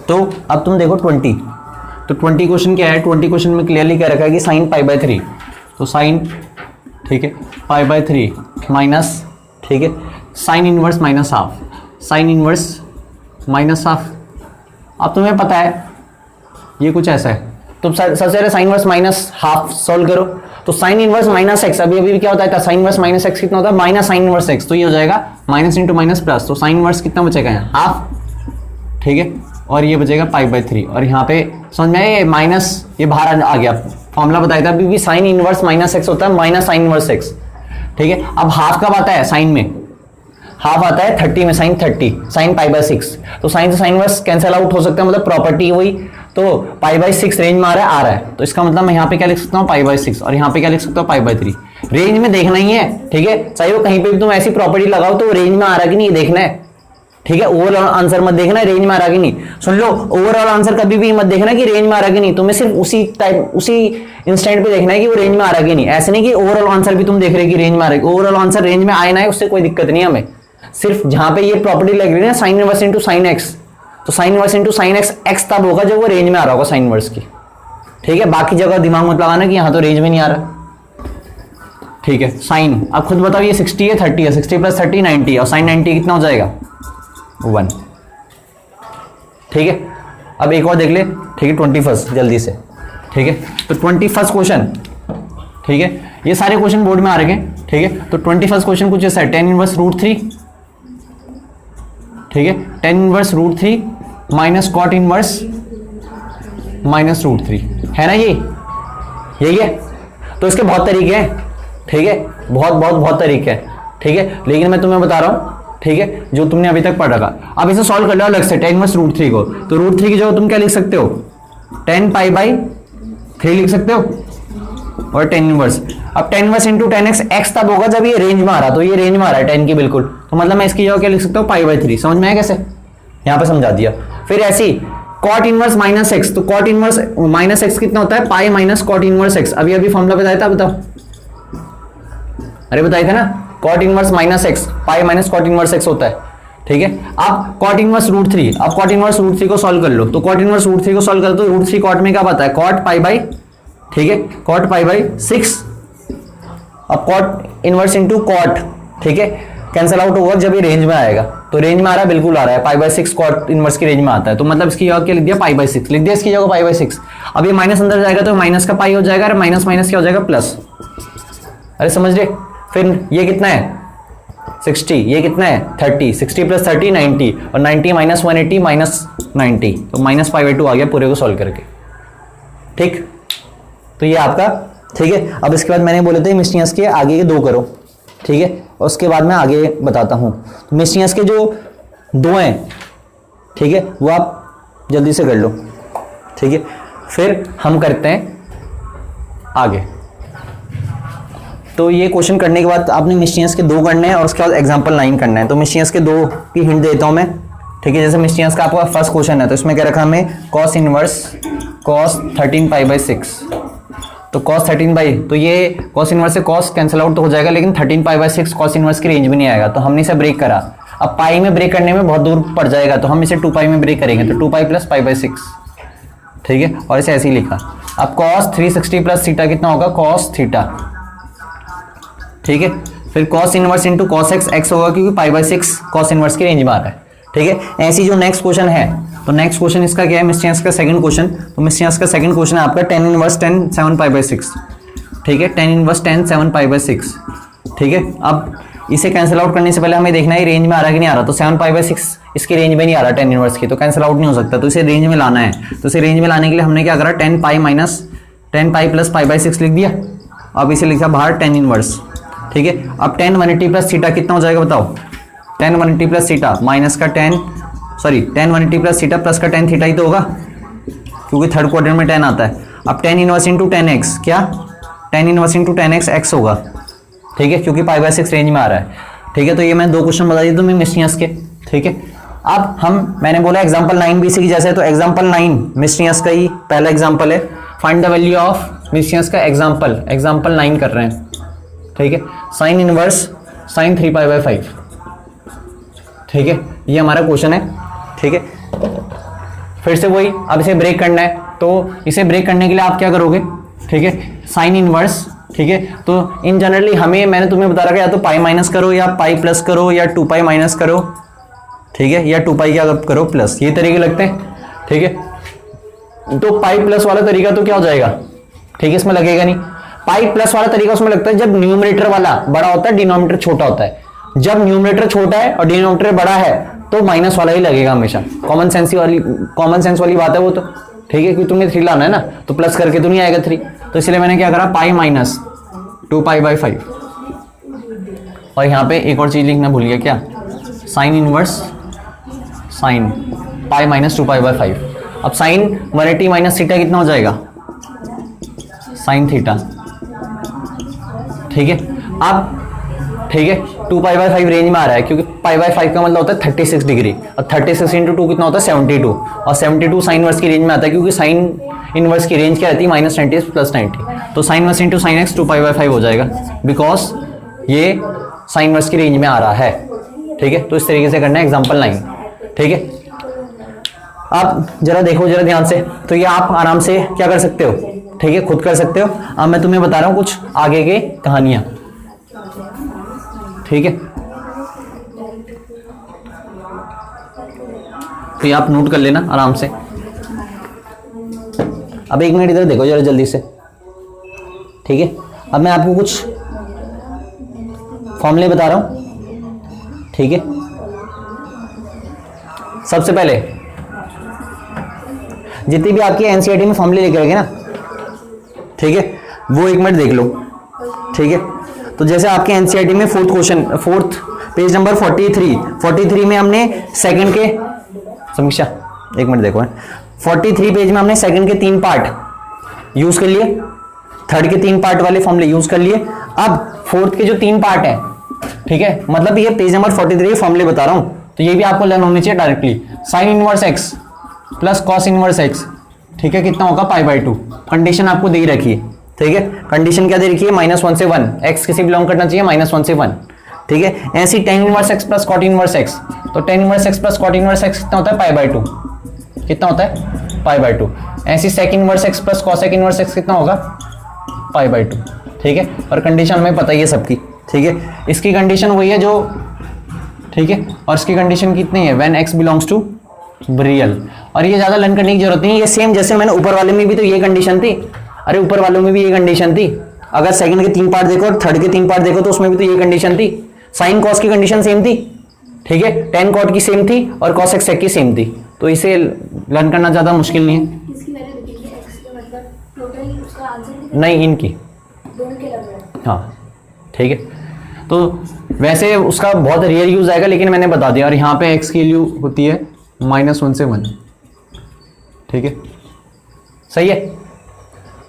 तो अब तुम देखो 20, तो 20 क्वेश्चन क्या है, 20 क्वेश्चन में क्लियरली क्या रखा है कि साइन पाई बाय 3, तो साइन, ठीक है, पाई बाय 3 माइनस, ठीक है, sine inverse minus half, sine inverse minus half. अब तुम्हें पता है ये कुछ ऐसा है, तो सबसे पहले sine inverse minus half solve करो। तो साइन इनवर्स माइनस एक्स, अभी क्या होता है, साइन इनवर्स माइनस एक्स कितना होता है, माइनस साइन इनवर्स एक्स, तो ये हो जाएगा माइनस इंटू माइनस प्लस, तो साइन इनवर्स कितना बचेगा यहाँ, हाफ, ठीक है, और ये बचेगा पाई बाय 3, और यहाँ पे समझ में आया, माइनस ये बाहर आ गया, फॉर्मूला बताया था अभी भी, साइन इनवर्स माइनस एक्स होता है माइनस साइन इनवर्स एक्स, ठीक है। अब हाफ कब आता है, साइन में हाफ आता है 30 में, साइन 30, साइन पाई बाय 6, तो साइन से साइन इनवर्स कैंसिल आउट हो सकता है, मतलब प्रॉपर्टी हुई, तो पाई बाय 6 रेंज में आ रहा है, तो इसका मतलब मैं यहाँ पे क्या लिख सकता हूँ, पाई बाय 6, और यहाँ पे क्या लिख सकता हूँ, पाई बाय 3। रेंज में देखना ही है, ठीक है, चाहे वो कहीं पे भी तुम ऐसी प्रॉपर्टी लगाओ तो रेंज में आ रहा कि नहीं देखना है, ठीक है। ओवरऑल आंसर मत देखना रेंज में आ रहा कि नहीं, सुन लो, ओवरऑल आंसर कभी भी मत देखना कि रेंज में आ रहा कि नहीं, तुम्हें सिर्फ उसी टाइप उसी इंस्टेंट पे देखना है कि वो रेंज में आ रहा कि नहीं, ऐसे नहीं कि ओवरऑल आंसर भी तुम देख रहे कि रेंज में आ रहा है, ओवरऑल आंसर रेंज में आए ना है उससे कोई दिक्कत नहीं है हमें, सिर्फ जहां पे ये प्रॉपर्टी लग रही है ना, sine inverse into sine x, तो sine inverse into sine x, x तब होगा जब वो रेंज में आ रहा होगा साइन इनवर्स की, ठीक है। बाकी जगह दिमाग मत लगाना कि यहां तो रेंज में नहीं आ रहा, ठीक है। साइन, अब खुद बताओ, ये 60 है 30 है, 60 प्लस 30 90, और साइन 90 कितना हो जाएगा, 1, ठीक है। अब एक और देख ले, ठीक है, 21 जल्दी से, ठीक है। तो 21 क्वेश्चन, ठीक है, ये सारे क्वेश्चन बोर्ड में आ रहे हैं, ठीक है। तो 21 क्वेश्चन कुछ ऐसा है, tan इनवर्स रूट 3, ठीक है, tan inverse root 3 minus cot inverse minus root 3, है ना, यही है। तो इसके बहुत तरीके हैं, ठीक है, बहुत तरीके हैं, ठीक है, लेकिन मैं तुम्हें बता रहा हूं, ठीक है, जो तुमने अभी तक पढ़ रखा। अब इसे सॉल्व कर लो अलग से, tan इनवर्स रूट 3 को, तो रूट 3 की जगह तुम क्या लिख सकते हो, tan पाई बाय 3 लिख सकते हो, और tan इनवर्स, अब tan inverse into tan x, x तब होगा जब ये रेंज में आ रहा, तो ये रेंज में आ रहा है tan की बिल्कुल, तो मतलब मैं इसकी जगह क्या लिख सकता हूँ, पाई बाय 3, समझ में आया कैसे, यहाँ पे समझा दिया। फिर ऐसी cot इनवर्स माइनस एक्स, तो cot इनवर्स माइनस एक्स कितना होता है, pi minus cot inverse x, अभी फॉर्मूला बताया था, बताओ, अरे बताया था ना, cot inverse minus x, pi minus cot inverse x होता है, ठीक है। अब cot इनवर्स रूट 3, अब cot इनवर्स रूट 3 को सॉल्व कर लो, तो cot इनवर्स रूट 3 को सॉल्व कर दो, रूट 3 cot में क्या आता है, cot पाई बाय, ठीक है, cot पाई बाय 6, अब cot इनवर्स इंटू cot, ठीक है, कैंसिल आउट होगा जब ये रेंज में आएगा, तो रेंज में आ रहा है, बिल्कुल आ रहा है, पाई बाय 6 cot इनवर्स की रेंज में आता है, तो मतलब इसकी जगह क्या लिख दिया, पाई बाय 6 लिख दिया, इसकी जगह पाई बाय 6। अब ये माइनस अंदर जाएगा तो माइनस का पाई हो जाएगा, और माइनस माइनस क्या हो जाएगा, प्लस, अरे समझ रहे। फिर ये कितना है 60, ये कितना है 30, 60 प्लस 30 90, और 90 माइनस 180 माइनस 90, तो माइनस पाई बाय 2 आ गया पूरे को सॉल्व करके, ठीक। तो ये आपका, ठीक है। अब इसके बाद मैंने बोले थे मिस्टियस के आगे के 2 करो, ठीक है, और उसके बाद मैं आगे बताता हूँ। तो मिस्टियस के जो 2 हैं, ठीक है, वो आप जल्दी से कर लो, ठीक है। फिर हम करते हैं आगे। तो ये क्वेश्चन करने के बाद आपने मिस्टियस के 2 करने हैं और उसके बाद एग्जाम्पल 9 करना है। तो मिस्टियस के 2 की हिंट देता हूँ मैं, ठीक है। जैसे मिस्टियस का आपका फर्स्ट क्वेश्चन है, तो इसमें क्या रखा हमें, कॉस इनवर्स कॉस 13π/6। तो कॉस 13 तो ये कॉस इनवर्स से कॉस कैंसिल आउट तो हो जाएगा, लेकिन 13π/6 कॉस इनवर्स की रेंज में नहीं आएगा, तो हमने इसे ब्रेक करा। अब पाई में ब्रेक करने में बहुत दूर पड़ जाएगा, तो हम इसे 2π में ब्रेक करेंगे, तो 2π + π/6, ठीक है, और इसे ऐसे ही लिखा। अब कॉस 360 + थीटा कितना होगा, कॉस थीटा, ठीक है। फिर cos inverse into cos x होगा, क्योंकि π/6 कॉस इनवर्स की रेंज में आ रहा है, ठीक है। ऐसी जो नेक्स्ट क्वेश्चन है, तो नेक्स्ट क्वेश्चन इसका क्या है, मिस्टियस का सेकंड क्वेश्चन। तो मिस्टियस का सेकंड क्वेश्चन है आपका tan इनवर्स 10 7π/6, ठीक है, tan इनवर्स 10 7π/6, ठीक है। अब इसे कैंसिल आउट करने से पहले हमें देखना है रेंज में आ रहा कि नहीं आ रहा। तो 7π/6 इसकी रेंज में नहीं आ रहा tan इनवर्स की, तो कैंसिल आउट नहीं हो सकता, तो इसे रेंज में लाना है। तो इसे रेंज में लाने के लिए हमने क्या करा, 10π + π/6 लिख दिया। अब इसे लिखा बाहर tan इनवर्स, ठीक है। अब tan 180 + थीटा कितना हो जाएगा बताओ, tan 180 + थीटा माइनस का tan 180 + थीटा प्लस का tan थीटा ही तो होगा, क्योंकि थर्ड क्वाड्रेंट में tan आता है। अब tan inverse into tan x, क्या tan inverse into tan x x होगा, ठीक है, क्योंकि π/6 रेंज में आ रहा है, ठीक है। तो ये मैं 2 क्वेश्चन बता दिए तुम्हें मिस्टियस के, ठीक है। अब मैंने बोला एग्जाम्पल 9 BC की जैसे, तो एग्जाम्पल 9 मिस्टियस का ही पहला एग्जाम्पल है। फाइंड द वैल्यू ऑफ मिस्टियस का एग्जाम्पल 9 कर रहे हैं, ठीक है। साइन इनवर्स sin 3π/5, ठीक है, ये हमारा क्वेश्चन है, ठीक है। फिर से वही, अब इसे ब्रेक करना है, तो इसे ब्रेक करने के लिए आप क्या करोगे, ठीक है, साइन इनवर्स, ठीक है। तो इन जनरली मैंने तुम्हें बता रखा, या तो पाई माइनस करो, या पाई प्लस करो, या 2π माइनस करो, ठीक है, या 2π क्या करो प्लस, ये तरीके लगते हैं, ठीक है। तो पाई प्लस वाला तरीका तो क्या हो जाएगा, ठीक है, इसमें लगेगा नहीं। पाई प्लस वाला तरीका उसमें लगता है जब न्यूमरेटर वाला बड़ा होता है, डिनोमिनेटर छोटा होता है। जब न्यूमरेटर छोटा है और डिनोमिनेटर बड़ा है, तो माइनस वाला ही लगेगा हमेशा। कॉमन सेंस वाली बात है वो तो, ठीक है, क्योंकि तुम्हें 3 लाना है ना, तो प्लस करके तो नहीं आएगा 3, तो इसलिए मैंने क्या करा, पाई माइनस 2π/5। और यहाँ पे एक और चीज लिखना भूल गया, क्या, sine inverse sine pi minus 2π/5। अब साइन 180 - थीटा कितना हो जाएगा, साइन थीटा, ठीक है। अब ठीक है, 2π/5 रेंज में आ रहा है, क्योंकि π/5 का मतलब होता है 36 डिग्री, और 36 × 2 कितना होता है 72, और 72 साइन इनवर्स की रेंज में आता है, क्योंकि साइन इनवर्स की रेंज क्या रहती है, -90 + 90। तो sine inverse into sign x 2π/5 हो जाएगा, बिकॉज ये साइन इनवर्स की रेंज में आ रहा है, ठीक है। तो इस तरीके से करना है एग्जाम्पल 9, ठीक है। आप जरा देखो जरा ध्यान से, तो ये आप आराम से क्या कर सकते हो, ठीक है, खुद कर सकते हो। अब मैं तुम्हें बता रहा हूं कुछ आगे के कहानियां, ठीक है। तो ये आप नोट कर लेना आराम से। अब 1 मिनट इधर देखो जरा जल्दी से, ठीक है। अब मैं आपको कुछ फॉर्मूले बता रहा हूं, ठीक है। सबसे पहले जितनी भी आपकी एनसीईआरटी में फॉर्मूले लेके आएंगे ना, ठीक है, वो 1 मिनट देख लो, ठीक है। तो जैसे आपके एनसीईआरटी में फोर्थ पेज नंबर 43 में हमने सेकंड के समीक्षा, 1 मिनट देखो, 43 पेज में हमने सेकंड के 3 पार्ट यूज कर लिए, थर्ड के 3 पार्ट वाले फॉर्मूले यूज कर लिए। अब फोर्थ के जो 3 पार्ट है, ठीक है, मतलब ये पेज नंबर 43 फॉर्मूले बता रहा हूं, तो ये भी आपको लर्न होनी चाहिए directly. Sign inverse x plus cos inverse x, ठीक है, कितना होगा π/2। कंडीशन आपको दे रखी है, ठीक है, कंडीशन क्या दे रखी है, -1 से 1, x किसी बिलोंग करना चाहिए -1 से 1, ठीक है। ऐसी tan inverse x plus cot inverse x, तो tan inverse x plus cot inverse x कितना होता है π/2, कितना होता है π/2। ऐसी sec inverse x plus cosec inverse x कितना होगा π/2, ठीक है। और कंडीशन हमें पता ही है सबकी, ठीक है। इसकी कंडीशन वही है जो, ठीक है, और इसकी कंडीशन कितनी है, when x belongs to real. और ये ज्यादा लर्न करने की जरूरत नहीं है, ये सेम जैसे मैंने ऊपर वाले में भी तो ये कंडीशन थी, अरे ऊपर वालों में भी ये कंडीशन थी। अगर सेकंड के 3 पार्ट देखो और थर्ड के 3 पार्ट देखो तो उसमें भी तो ये कंडीशन थी। साइन कॉस की कंडीशन सेम थी, ठीक है, टेन कॉट की सेम थी और कॉस एक्स की सेम थी, तो इसे लर्न करना ज्यादा मुश्किल नहीं है। इसकी वैल्यू लिखेंगे x का मतलब टोटल उसका आंसर नहीं इनकी, हाँ ठीक है। तो वैसे उसका बहुत रेयर यूज आएगा लेकिन मैंने बता दिया। और यहाँ पे x की वैल्यू होती है -1 से 1, ठीक है सही है।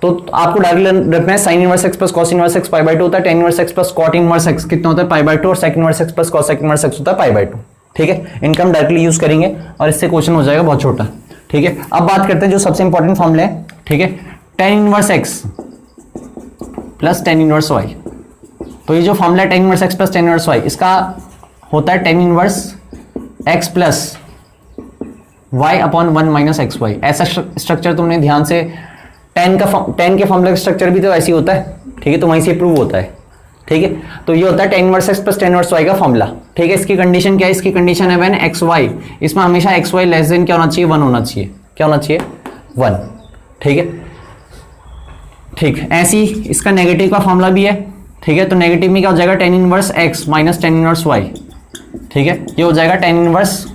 तो आपको डायरेक्ट रखना है sine inverse x plus cos inverse x π/2 होता है, tan inverse x plus cot inverse x कितना होता है π/2, और sec inverse x plus cosec inverse x होता है π/2, ठीक है। इनका हम डायरेक्टली यूज करेंगे और इससे क्वेश्चन हो जाएगा बहुत छोटा, ठीक है। अब बात करते हैं जो सबसे इंपॉर्टेंट फॉर्मूला है, ठीक है, tan inverse x plus tan inverse y। तो ये जो फॉर्मूला है tan inverse x plus tan inverse y, इसका होता है टेन इनवर्स x प्लस y upon 1 minus X Y. ऐसा स्ट्रक्चर तुमने ध्यान से टेन के फॉर्मूला का स्ट्रक्चर भी तो ऐसे ही होता है, ठीक है, तो वहीं से प्रूव होता है, ठीक है। तो ये होता है tan inverse x plus tan inverse y का फॉर्मूला, ठीक है। इसकी कंडीशन क्या है? इसकी कंडीशन है व्हेन एक्स वाई, इसमें हमेशा एक्स वाई लेस देन क्या होना चाहिए? 1 होना चाहिए। क्या होना चाहिए? 1, ठीक है। ठीक, ऐसी इसका नेगेटिव का फॉर्मूला भी है, ठीक है। तो नेगेटिव में क्या हो जाएगा? Tan inverse x minus tan inverse y, ठीक है। ये हो जाएगा tan inverse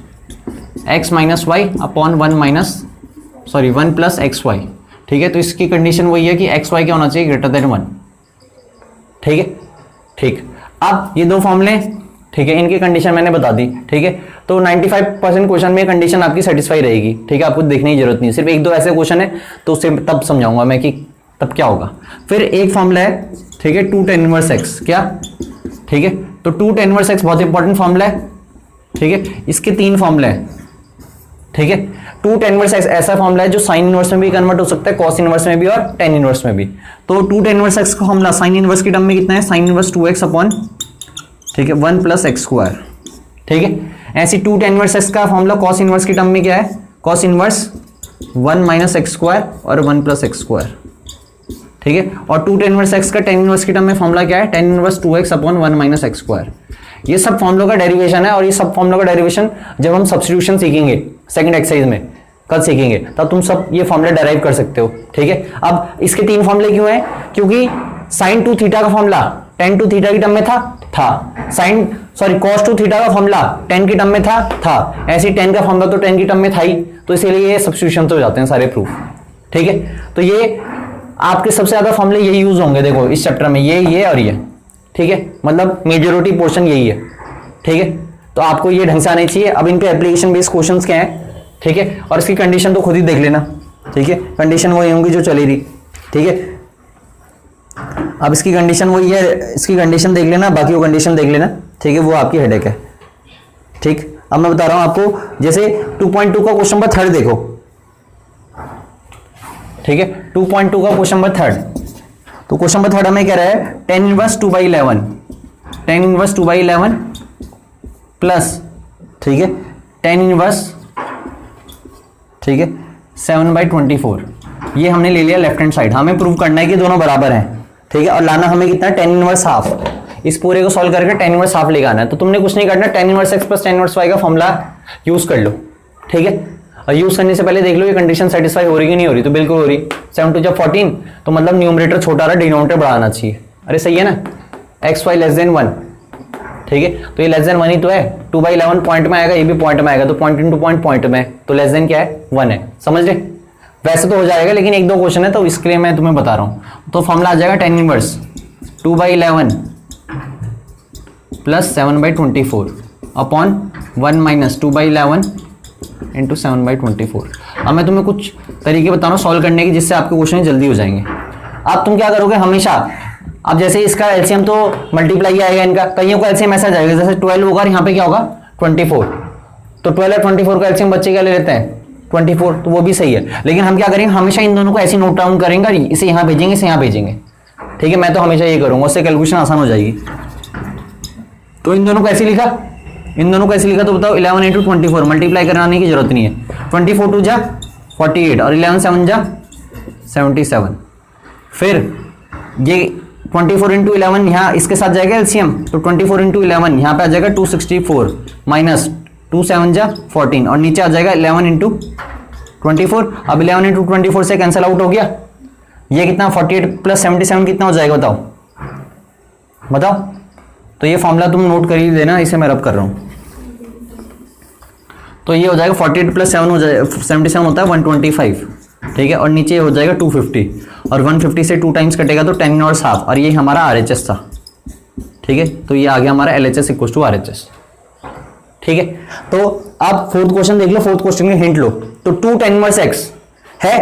x minus Y upon 1 plus X Y, ठीक है। तो इसकी कंडीशन वही है कि एक्स वाई क्या होना चाहिए? ग्रेटर देन 1, ठीक है। ठीक, अब ये दो फॉर्मूले, ठीक है, इनकी कंडीशन मैंने बता दी, ठीक है। तो 95% क्वेश्चन में कंडीशन आपकी सेटिस्फाई रहेगी, ठीक है। आपको देखने की जरूरत नहीं है, सिर्फ एक दो ऐसे क्वेश्चन है तो उससे तब समझाऊंगा मैं कि तब क्या होगा। फिर एक फॉर्मूला है, ठीक है, 2 tan इनवर्स x, क्या, ठीक है। तो 2 tan इनवर्स x बहुत इंपॉर्टेंट फॉर्मूला है, ठीक है। इसके 3 फॉर्मूले हैं, ठीक है। 2 tan इनवर्स x ऐसा फॉर्मूला है जो साइन इनवर्स में भी कन्वर्ट हो सकता है, कॉस इनवर्स में भी और tan इनवर्स में भी। तो 2 tan इनवर्स x का फॉर्मूला साइन इनवर्स की टर्म में कितना है? साइन इनवर्स 2x अपॉन, ठीक है, 1 प्लस एक्स स्क्वायर, ठीक है। ऐसी 2 tan इनवर्स x का फॉर्मूला कॉस इनवर्स की टर्म में क्या है? Cos inverse 1 minus x square और 1 प्लस एक्स स्क्वायर, ठीक है। और 2 tan इनवर्स x का tan इनवर्स की टर्म में फॉर्मूला क्या है? tan inverse 2x upon 1 minus x square. ये सब फॉर्मूलों का डेरिवेशन है, और ये सब फॉर्मूलों का डेरिवेशन जब हम सब्स्टिट्यूशन सीखेंगे सेकंड एक्सरसाइज में, कल सीखेंगे, तब तुम सब ये फॉर्मूला डेराइव कर सकते हो, ठीक है। अब इसके 3 फॉर्मूले क्यों हैं? क्योंकि साइन टू थीटा का फॉर्मूला tan टू थीटा की टर्म में था cos टू थीटा का फॉर्मूला tan की टर्म में था। ऐसे tan का फॉर्मूला तो tan की टर्म में था ही, तो इसीलिए ये सब्स्टिट्यूशन तो हो जाते हैं सारे प्रूफ, ठीक है। तो ये आपके सबसे ज्यादा फॉर्मूले यही यूज होंगे, देखो इस चैप्टर में ये और ये, ठीक है, मतलब मेजॉरिटी पोर्शन यही है, ठीक है। तो आपको ये ढंग से आने चाहिए। अब इनके एप्लीकेशन बेस्ड क्वेश्चंस क्या है, ठीक है, और इसकी कंडीशन तो खुद ही देख लेना, ठीक है। कंडीशन वही होंगी जो चली रही, ठीक है। अब इसकी कंडीशन वही है, इसकी कंडीशन देख लेना, बाकी वो कंडीशन देख लेना, ठीक है, वो आपकी हेडेक है, ठीक। अब मैं बता रहा हूं आपको, जैसे 2.2 का क्वेश्चन नंबर 3 देखो, ठीक है, 2.2 का क्वेश्चन नंबर 3। तो क्वेश्चन नंबर 3 हमें कह रहा है tan inverse 2/11, tan inverse 2/11 plus, ठीक है, tan इनवर्स, ठीक है, 7/24। ये हमने ले लिया लेफ्ट हैंड साइड। हमें प्रूव करना है कि दोनों बराबर हैं, ठीक है, और लाना हमें कितना है? tan inverse half. इस पूरे को सॉल्व करके tan इनवर्स हाफ लेके आना है। तो तुमने कुछ नहीं करना, tan inverse x plus tan inverse y का फॉर्मूला यूज कर लो, ठीक है। और यूज करने से पहले देख लो ये कंडीशन सेटिस्फाई हो रही कि नहीं हो रही। तो बिल्कुल हो रही, 7 टू जब 14, तो मतलब न्यूमरेटर छोटा रहा, डिनोमिनेटर बढ़ाना चाहिए। अरे सही है ना, एक्स वाई लेस देन 1, ठीक है। तो ये लेस देन 1 ही तो है, 2/11 पॉइंट में आएगा, ये भी पॉइंट में आएगा, तो पॉइंट इंटू पॉइंट में, तो लेस देन क्या है? 1 है, समझ रहे। वैसे तो हो जाएगा, लेकिन एक दो क्वेश्चन है तो इसके लिए मैं तुम्हें बता रहा हूं। तो फॉर्मूला आ जाएगा tan inverse 2/11 plus 7/24 upon 1 minus 2/11 into 7/24। अब मैं तुम्हें कुछ तरीके बता रहा हूँ सॉल्व करने के, जिससे आपके क्वेश्चन जल्दी हो जाएंगे। अब तुम क्या करोगे हमेशा, अब जैसे इसका एलसीएम तो मल्टीप्लाई आएगा इनका, कईयों का एलसीएम ऐसा जाएगा, जैसे 12 होगा, यहाँ पे क्या होगा? 24। तो 12 और 24 का एलसीएम बच्चे क्या ले लेते हैं? 24, तो वो भी सही है। लेकिन हम क्या करेंगे, हमेशा इन दोनों को ऐसे नोट डाउन करेंगे, इसे यहाँ भेजेंगे, इसे यहाँ भेजेंगे, ठीक है। मैं तो हमेशा ये करूंगा, उससे कैलकुलेशन आसान हो जाएगी। तो इन दोनों को ऐसे लिखा, इन दोनों को ऐसे लिखा, तो बताओ 11 इंटू 24, मल्टीप्लाई कराने की जरूरत नहीं है। 24 2 जा 48 और 11 7 जा 77। फिर ये 24 इंटू 11 यहाँ इसके साथ जाएगा एलसीएम, तो 24 इंटू 11 यहाँ पे आ जाएगा 264 माइनस 2 7 जा 14, और नीचे आ जाएगा 11 इंटू 24। अब 11 इंटू 24 से कैंसिल आउट हो गया, ये कितना? 48 प्लस 77 कितना हो जाएगा? बताओ। तो ये फॉर्मूला तुम नोट कर ही देना, इसे मैं रब कर रहा हूं। तो ये हो जाएगा 48 प्लस 7 हो जाएगा 77 होता है 125, ठीक है, और नीचे हो जाएगा 250 और 150 से 2 टाइम्स कटेगा तो 10 इनवर्स हाफ, और ये हमारा आरएचएस था। ठीक है, तो ये आ गया हमारा एलएचएस इक्वल टू आरएचएस। ठीक है, तो आप फोर्थ क्वेश्चन देख लो, फोर्थ क्वेश्चन में हिंट लो। तो 2 tan इनवर्स x है,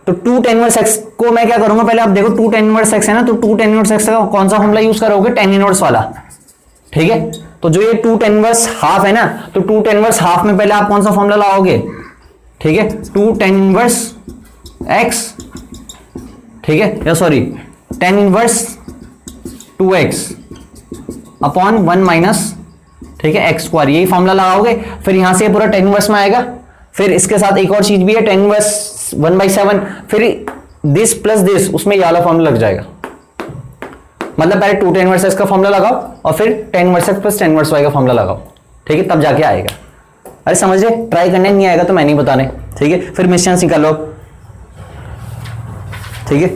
तो 2 tan इनवर्स x को मैं क्या करूंगा, पहले आप देखो 2 tan इनवर्स x है ना, तो 2 tan इनवर्स x का कौन सा फॉर्मूला यूज करोगे, tan इनवर्स वाला। ठीक है, तो जो ये 2 tan इनवर्स हाफ है ना, तो 2 tan इनवर्स हाफ में पहले आप कौन सा फॉर्मूला लाओगे, ठीक है, 2 tan इनवर्स x, ठीक है, या sorry tan inverse 2x upon 1 minus, ठीक है, x स्क्वायर, यही फॉर्मूला लगाओगे। फिर यहां से पूरा tan इनवर्स में आएगा, फिर इसके साथ एक और चीज भी है tan इनवर्स 1/7, फिर दिस प्लस दिस, उसमें ये वाला फॉर्मूला लग जाएगा। मतलब पहले 2 tan इनवर्स x का फॉर्मूला लगाओ और फिर tan inverse x plus tan inverse y का फॉर्मूला लगाओ। ठीक है, तब जाके आएगा। अरे समझ रहे, ट्राई करने नहीं आएगा तो मैं नहीं बताने। ठीक है, फिर मिशन निकालो। ठीक है,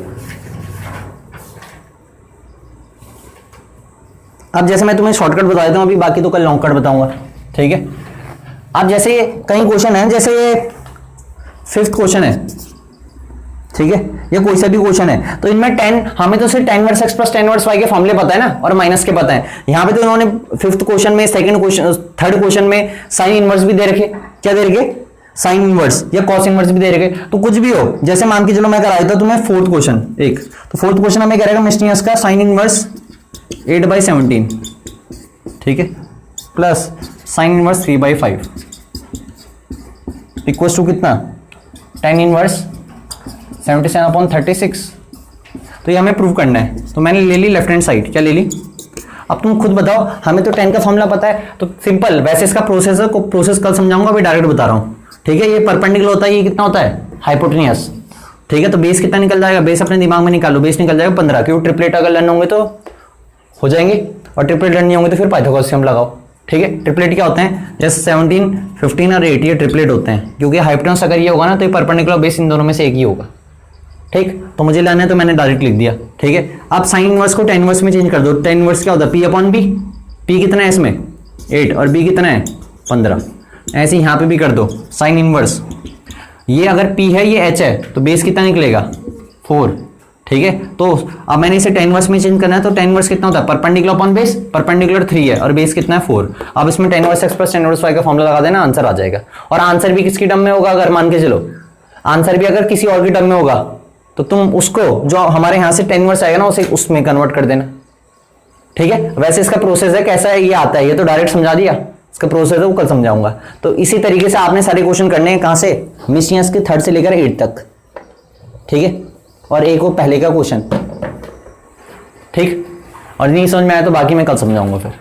अब जैसे मैं तुम्हें शॉर्टकट बता देता हूं अभी, बाकी तो कल लॉन्ग कट बताऊंगा। ठीक है, अब जैसे कई क्वेश्चन है, जैसे 5th क्वेश्चन है, ठीक है, ये कोई सा भी क्वेश्चन है, तो इनमें 10 हमें तो सिर्फ tan inverse x plus tan inverse y के फॉर्मूले पता है ना, और माइनस के पता है। यहां पे तो इन्होंने 5th क्वेश्चन में, सेकंड क्वेश्चन, थर्ड क्वेश्चन में साइन इनवर्स भी दे रखे। क्या दे रखे, साइन इनवर्स या कॉस इनवर्स भी दे रखे। तो कुछ भी हो, जैसे मान के चलो मैं करा देता तुम्हें 4th क्वेश्चन एक, तो 4th क्वेश्चन हमें कह रहेगा मिस्टीनियस का साइन इनवर्स 8/17, ठीक है, plus sine inverse 3/5 equals to कितना, tan इनवर्स 77/36। तो ये हमें प्रूव करना है। तो मैंने ले ली लेफ्ट हैंड साइड, क्या ले ली, अब तुम खुद बताओ, हमें तो tan का फॉर्मूला पता है, तो सिंपल, वैसे इसका प्रोसेस कल समझाऊंगा, अभी डायरेक्ट बता रहा हूं। ठीक है, ये परपेंडिकुलर होता है, ये कितना होता है, हाइपोटेनियस। ठीक है, तो बेस कितना निकल जाएगा, बेस अपने दिमाग में निकालो, बेस निकल जाएगा 15, क्योंकि ट्रिपलेट अगर लर्न होंगे तो हो जाएंगे, और ट्रिपलेट लर्न नहीं होंगे तो फिर पाइथागोरस थ्योरम लगाओ। ठीक है, ट्रिपलेट क्या होते हैं, जैसे 17, 15 और 8 ये ट्रिपलेट होते हैं, क्योंकि हाइपोटेनस अगर ये होगा ना तो ये परपेंडिकुलर बेस इन दोनों में से एक ही होगा। ठीक, तो मुझे लाना है तो मैंने डायरेक्ट लिख दिया। ठीक है, अब साइन इनवर्स को tan इनवर्स में चेंज कर दो। tan इनवर्स क्या होता है, P/B, P कितना है इसमें 8 और B कितना है 15। ऐसे यहां पे भी कर दो साइन इनवर्स, ये अगर P है ये H है तो बेस कितना निकलेगा 4। ठीक है, तो अब मैंने इसे tan इनवर्स में चेंज करना है, तो tan इनवर्स कितना होता है, परपेंडिकुलर अपॉन बेस, परपेंडिकुलर 3 है और बेस कितना है 4। अब इसमें tan inverse x plus tan inverse y का फॉर्मूला लगा देना, आंसर आ जाएगा। और आंसर भी किसकी टर्म में होगा, अगर मान के चलो आंसर भी अगर किसी और की टर्म में होगा तो तुम उसको जो हमारे यहाँ से tan इनवर्स आएगा ना उसे उसमें कन्वर्ट कर देना। ठीक है, वैसे इसका प्रोसेस है, कैसा है ये आता है, ये तो डायरेक्ट समझा दिया, इसका प्रोसेस है वो कल समझाऊंगा। तो इसी तरीके से आपने सारे क्वेश्चन करने हैं, कहां से, मिशियंस के 3rd से लेकर 8 तक। ठीक है, और एक वो पहले का क्वेश्चन। ठीक, और नहीं समझ में आया तो बाकी मैं कल समझाऊंगा फिर।